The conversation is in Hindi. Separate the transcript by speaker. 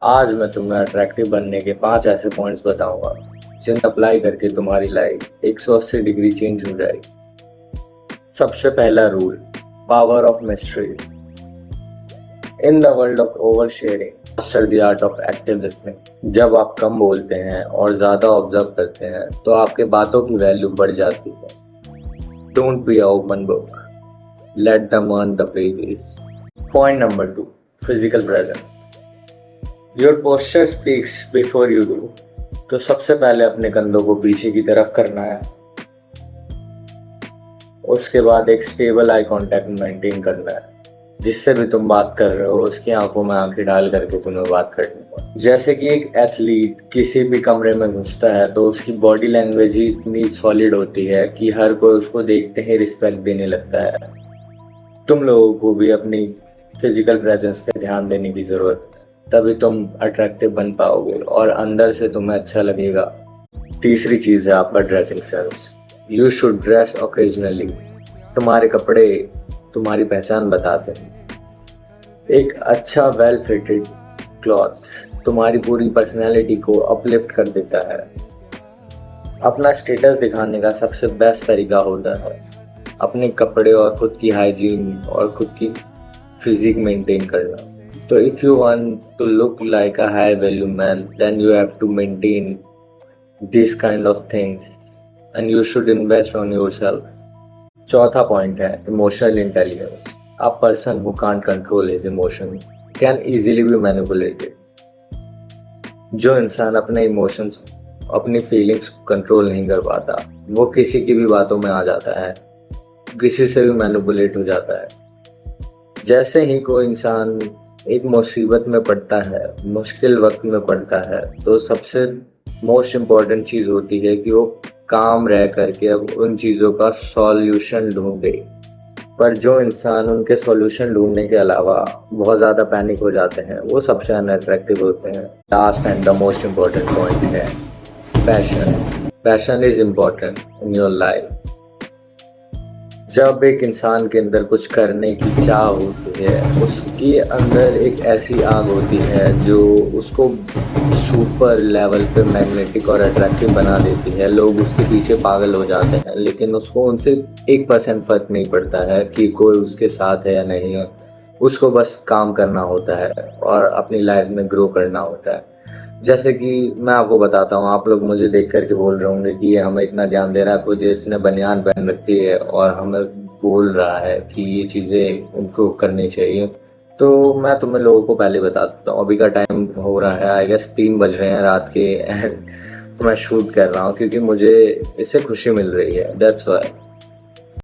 Speaker 1: आज मैं तुम्हें अट्रैक्टिव बनने के 5 ऐसे पॉइंट्स बताऊंगा जिन्हें अप्लाई करके तुम्हारी लाइफ 180 डिग्री चेंज हो जाएगी। सबसे पहला rule, power of mystery. In the world of over sharing master the art of active listening. जब आप कम बोलते हैं और ज्यादा ऑब्जर्व करते हैं तो आपके बातों की वैल्यू बढ़ जाती है। Don't be a open book, let them earn the pages. Point number 2, physical presence. Your posture speaks before you do. तो सबसे पहले अपने कंधों को पीछे की तरफ करना है, उसके बाद एक स्टेबल आई कांटेक्ट मेंटेन करना है। जिससे भी तुम बात कर रहे हो उसकी आंखों में आंखें डाल करके तुम्हें बात करनी है। जैसे कि एक एथलीट किसी भी कमरे में घुसता है तो उसकी बॉडी लैंग्वेज ही इतनी सॉलिड होती है कि हर कोई उसको देखते ही रिस्पेक्ट देने लगता है। तुम लोगों को भी अपनी फिजिकल प्रेजेंस पे ध्यान देने की जरूरत है, तभी तुम अट्रैक्टिव बन पाओगे और अंदर से तुम्हें अच्छा लगेगा। तीसरी चीज है आपका dressing sense. You should dress occasionally. तुम्हारे कपड़े तुम्हारी पहचान बताते हैं। एक अच्छा वेल फिटेड क्लॉथ तुम्हारी पूरी पर्सनैलिटी को अपलिफ्ट कर देता है। अपना स्टेटस दिखाने का सबसे बेस्ट तरीका होता है अपने कपड़े और खुद की हाइजीन और खुद की फिजिक मेंटेन करना। तो if you want to look like a high value man then you have to maintain this kind of things and you should invest on yourself. चौथा पॉइंट है emotional intelligence. A person who can't control his emotion can easily be manipulated. जो इंसान अपने इमोशंस, अपनी फीलिंग्स को कंट्रोल नहीं कर पाता, वो किसी की भी बातों में आ जाता है, किसी से भी मैनिपुलेट हो जाता है। जैसे ही कोई इंसान एक मुसीबत में पड़ता है, मुश्किल वक्त में पड़ता है, तो सबसे मोस्ट इम्पॉर्टेंट चीज़ होती है कि वो काम रह करके अब उन चीज़ों का सॉल्यूशन ढूंढे। पर जो इंसान उनके सॉल्यूशन ढूंढने के अलावा बहुत ज़्यादा पैनिक हो जाते हैं, वो सबसे अनअट्रैक्टिव होते हैं। Last and the most important point है passion. Passion is important in your life. जब एक इंसान के अंदर कुछ करने की चाह होती है, उसके अंदर एक ऐसी आग होती है जो उसको सुपर लेवल पे मैग्नेटिक और अट्रैक्टिव बना देती है। लोग उसके पीछे पागल हो जाते हैं, लेकिन उसको उनसे 1% फर्क नहीं पड़ता है कि कोई उसके साथ है या नहीं है। उसको बस काम करना होता है और अपनी लाइफ में ग्रो करना होता है। जैसे कि मैं आपको बताता हूँ, आप लोग मुझे देख करके बोल रहे होंगे कि ये हमें इतना ध्यान दे रहा है, कुछ इसने बनियान पहन रखी है और हमें बोल रहा है कि ये चीज़ें उनको करनी चाहिए। तो मैं तुम्हें लोगों को पहले बता देता हूँ, अभी का टाइम हो रहा है आई गेस 3 बज रहे हैं रात के एंड मैं शूट कर रहा हूँ क्योंकि मुझे इससे खुशी मिल रही है, दैट्स व्हाई।